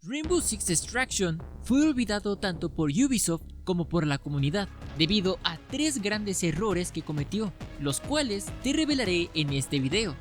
Rainbow Six Extraction fue olvidado tanto por Ubisoft como por la comunidad, debido a 3 grandes errores que cometió, los cuales te revelaré en este video.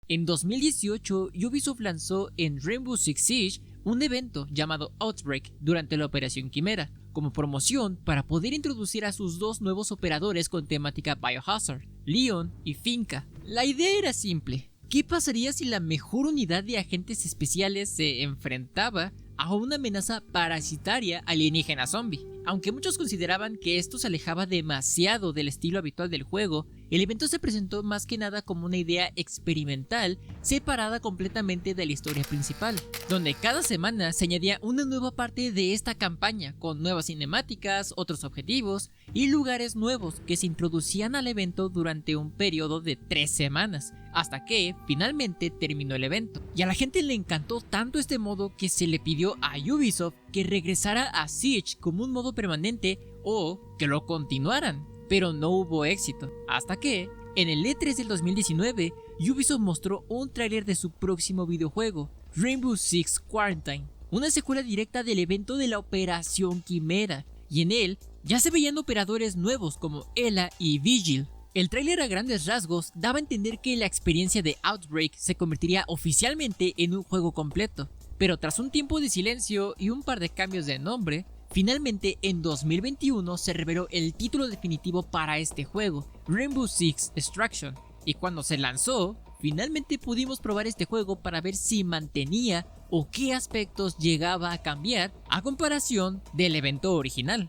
En 2018, Ubisoft lanzó en Rainbow Six Siege un evento llamado Outbreak durante la Operación Quimera, como promoción para poder introducir a sus 2 nuevos operadores con temática Biohazard, Leon y Finka. La idea era simple: ¿qué pasaría si la mejor unidad de agentes especiales se enfrentaba a una amenaza parasitaria alienígena zombie? Aunque muchos consideraban que esto se alejaba demasiado del estilo habitual del juego, el evento se presentó más que nada como una idea experimental separada completamente de la historia principal, donde cada semana se añadía una nueva parte de esta campaña con nuevas cinemáticas, otros objetivos y lugares nuevos que se introducían al evento durante un periodo de 3 semanas, hasta que finalmente terminó el evento. Y a la gente le encantó tanto este modo que se le pidió a Ubisoft que regresara a Siege como un modo permanente o que lo continuaran, pero no hubo éxito, hasta que en el E3 del 2019 Ubisoft mostró un tráiler de su próximo videojuego, Rainbow Six Quarantine, una secuela directa del evento de la Operación Quimera, y en él ya se veían operadores nuevos como Ela y Vigil. El tráiler a grandes rasgos daba a entender que la experiencia de Outbreak se convertiría oficialmente en un juego completo, pero tras un tiempo de silencio y un par de cambios de nombre, finalmente en 2021 se reveló el título definitivo para este juego, Rainbow Six Extraction, y cuando se lanzó, finalmente pudimos probar este juego para ver si mantenía o qué aspectos llegaba a cambiar a comparación del evento original.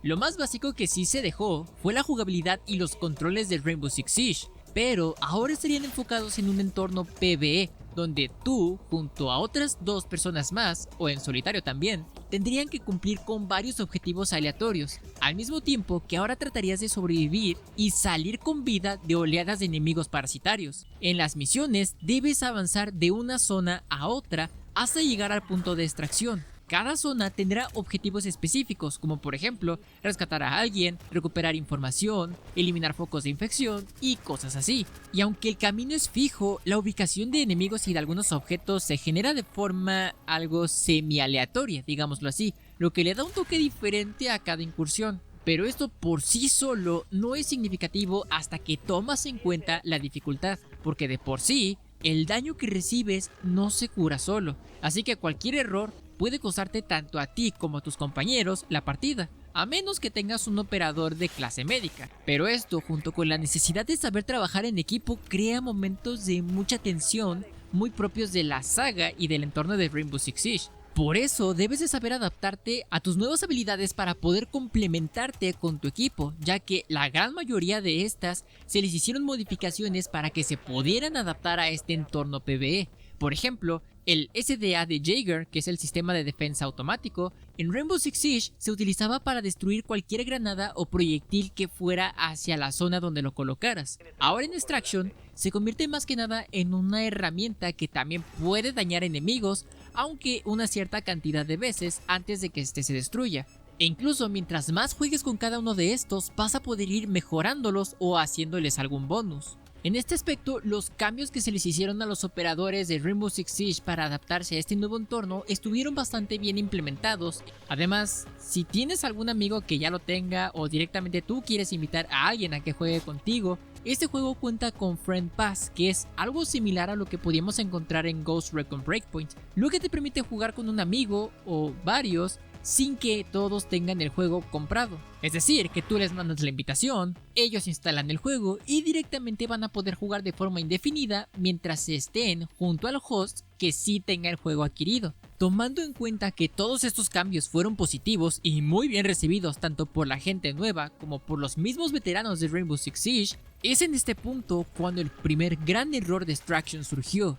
Lo más básico que sí se dejó fue la jugabilidad y los controles de Rainbow Six Siege, pero ahora estarían enfocados en un entorno PvE, donde tú, junto a otras 2 personas más, o en solitario también, tendrían que cumplir con varios objetivos aleatorios, al mismo tiempo que ahora tratarías de sobrevivir y salir con vida de oleadas de enemigos parasitarios. En las misiones debes avanzar de una zona a otra hasta llegar al punto de extracción. Cada zona tendrá objetivos específicos, como por ejemplo rescatar a alguien, recuperar información, eliminar focos de infección y cosas así. Y aunque el camino es fijo, la ubicación de enemigos y de algunos objetos se genera de forma algo semi-aleatoria, digámoslo así, lo que le da un toque diferente a cada incursión. Pero esto por sí solo no es significativo hasta que tomas en cuenta la dificultad, porque de por sí el daño que recibes no se cura solo, así que cualquier error puede costarte tanto a ti como a tus compañeros la partida, a menos que tengas un operador de clase médica. Pero esto, junto con la necesidad de saber trabajar en equipo, crea momentos de mucha tensión muy propios de la saga y del entorno de Rainbow Six Siege. Por eso debes de saber adaptarte a tus nuevas habilidades para poder complementarte con tu equipo, ya que la gran mayoría de estas se les hicieron modificaciones para que se pudieran adaptar a este entorno PvE. Por ejemplo, el SDA de Jaeger, que es el sistema de defensa automático, en Rainbow Six Siege se utilizaba para destruir cualquier granada o proyectil que fuera hacia la zona donde lo colocaras. Ahora en Extraction se convierte más que nada en una herramienta que también puede dañar enemigos, aunque una cierta cantidad de veces antes de que este se destruya. E incluso mientras más juegues con cada uno de estos, vas a poder ir mejorándolos o haciéndoles algún bonus. En este aspecto, los cambios que se les hicieron a los operadores de Rainbow Six Siege para adaptarse a este nuevo entorno estuvieron bastante bien implementados. Además, si tienes algún amigo que ya lo tenga o directamente tú quieres invitar a alguien a que juegue contigo, este juego cuenta con Friend Pass, que es algo similar a lo que podíamos encontrar en Ghost Recon Breakpoint, lo que te permite jugar con un amigo o varios sin que todos tengan el juego comprado. Es decir, que tú les mandas la invitación, ellos instalan el juego y directamente van a poder jugar de forma indefinida mientras estén junto al host que sí tenga el juego adquirido. Tomando en cuenta que todos estos cambios fueron positivos y muy bien recibidos tanto por la gente nueva como por los mismos veteranos de Rainbow Six Siege, es en este punto cuando el primer gran error de Extraction surgió.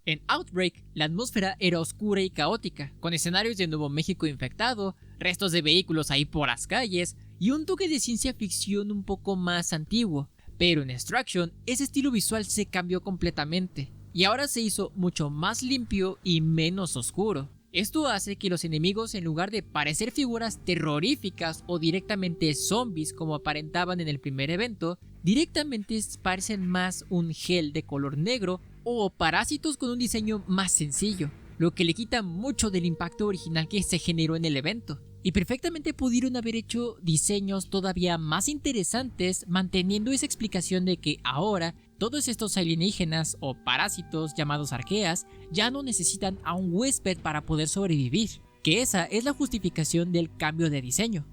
En Outbreak, la atmósfera era oscura y caótica, con escenarios de Nuevo México infectado, restos de vehículos ahí por las calles y un toque de ciencia ficción un poco más antiguo. Pero en Extraction, ese estilo visual se cambió completamente y ahora se hizo mucho más limpio y menos oscuro. Esto hace que los enemigos, en lugar de parecer figuras terroríficas o directamente zombies como aparentaban en el primer evento, directamente parecen más un gel de color negro o parásitos con un diseño más sencillo, lo que le quita mucho del impacto original que se generó en el evento. Y perfectamente pudieron haber hecho diseños todavía más interesantes, manteniendo esa explicación de que ahora todos estos alienígenas o parásitos llamados arqueas ya no necesitan a un huésped para poder sobrevivir, que esa es la justificación del cambio de diseño.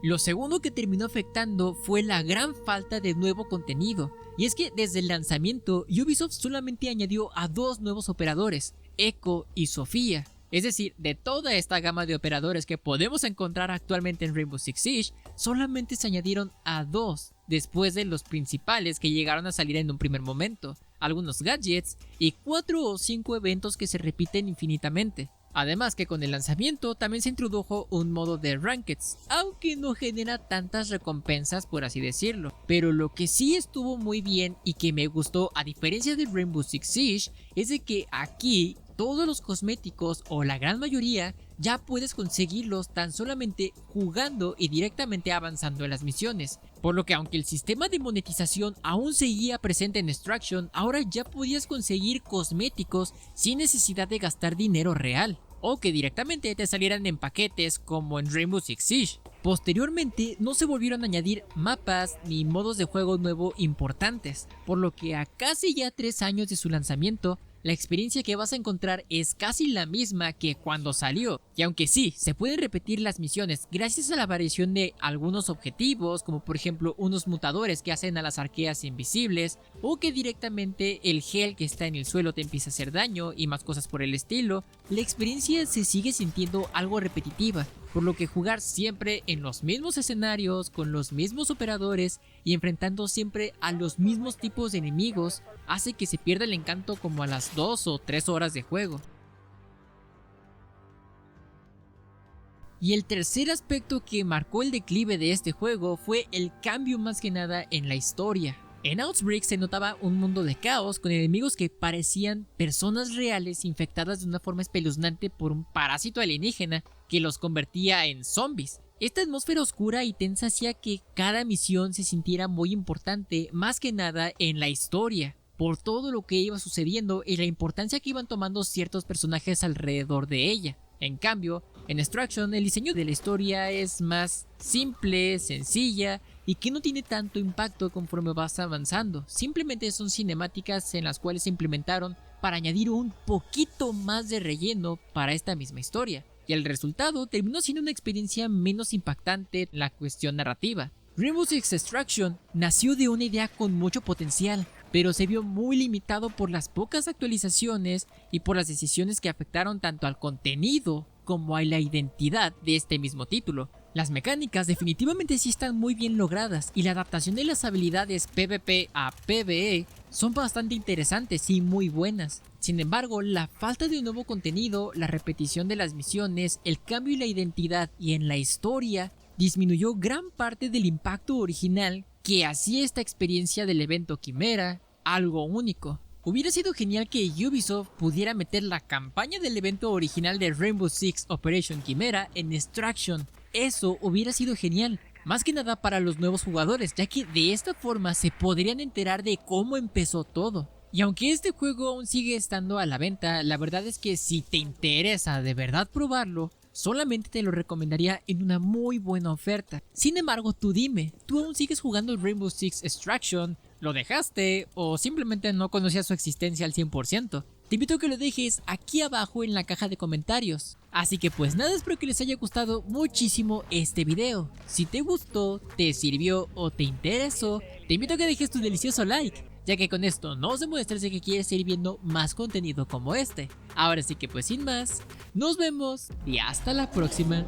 Lo segundo que terminó afectando fue la gran falta de nuevo contenido, y es que desde el lanzamiento Ubisoft solamente añadió a 2 nuevos operadores, Echo y Sofía. Es decir, de toda esta gama de operadores que podemos encontrar actualmente en Rainbow Six Siege, solamente se añadieron a 2 después de los principales que llegaron a salir en un primer momento, algunos gadgets y 4 o 5 eventos que se repiten infinitamente. Además que con el lanzamiento también se introdujo un modo de Rankeds, aunque no genera tantas recompensas por así decirlo. Pero lo que sí estuvo muy bien y que me gustó a diferencia de Rainbow Six Siege es de que aquí todos los cosméticos o la gran mayoría ya puedes conseguirlos tan solamente jugando y directamente avanzando en las misiones. Por lo que aunque el sistema de monetización aún seguía presente en Extraction, ahora ya podías conseguir cosméticos sin necesidad de gastar dinero real, o que directamente te salieran en paquetes como en Rainbow Six Siege. Posteriormente no se volvieron a añadir mapas ni modos de juego nuevo importantes, por lo que a casi ya 3 años de su lanzamiento, la experiencia que vas a encontrar es casi la misma que cuando salió, y aunque sí, se pueden repetir las misiones gracias a la variación de algunos objetivos, como por ejemplo unos mutadores que hacen a las arqueas invisibles, o que directamente el gel que está en el suelo te empieza a hacer daño y más cosas por el estilo, la experiencia se sigue sintiendo algo repetitiva, por lo que jugar siempre en los mismos escenarios, con los mismos operadores y enfrentando siempre a los mismos tipos de enemigos hace que se pierda el encanto como a las 2 o 3 horas de juego. Y el tercer aspecto que marcó el declive de este juego fue el cambio más que nada en la historia. En Outbreak se notaba un mundo de caos con enemigos que parecían personas reales infectadas de una forma espeluznante por un parásito alienígena que los convertía en zombies. Esta atmósfera oscura y tensa hacía que cada misión se sintiera muy importante, más que nada en la historia, por todo lo que iba sucediendo y la importancia que iban tomando ciertos personajes alrededor de ella. En cambio, en Extraction el diseño de la historia es más simple, sencilla y que no tiene tanto impacto conforme vas avanzando. Simplemente son cinemáticas en las cuales se implementaron para añadir un poquito más de relleno para esta misma historia. Y el resultado terminó siendo una experiencia menos impactante en la cuestión narrativa. Rainbow Six Extraction nació de una idea con mucho potencial, pero se vio muy limitado por las pocas actualizaciones y por las decisiones que afectaron tanto al contenido como a la identidad de este mismo título. Las mecánicas definitivamente sí están muy bien logradas y la adaptación de las habilidades PvP a PvE son bastante interesantes y muy buenas. Sin embargo, la falta de un nuevo contenido, la repetición de las misiones, el cambio en la identidad y en la historia disminuyó gran parte del impacto original que hacía esta experiencia del evento Quimera algo único. Hubiera sido genial que Ubisoft pudiera meter la campaña del evento original de Rainbow Six Operation Quimera en Extraction. Eso hubiera sido genial, más que nada para los nuevos jugadores, ya que de esta forma se podrían enterar de cómo empezó todo. Y aunque este juego aún sigue estando a la venta, la verdad es que si te interesa de verdad probarlo, solamente te lo recomendaría en una muy buena oferta. Sin embargo, tú dime, ¿tú aún sigues jugando el Rainbow Six Extraction? ¿Lo dejaste o simplemente no conocías su existencia al 100%? Te invito a que lo dejes aquí abajo en la caja de comentarios. Así que pues nada, espero que les haya gustado muchísimo este video. Si te gustó, te sirvió o te interesó, te invito a que dejes tu delicioso like, ya que con esto nos demuestras que quieres seguir viendo más contenido como este. Ahora sí que pues sin más, nos vemos y hasta la próxima.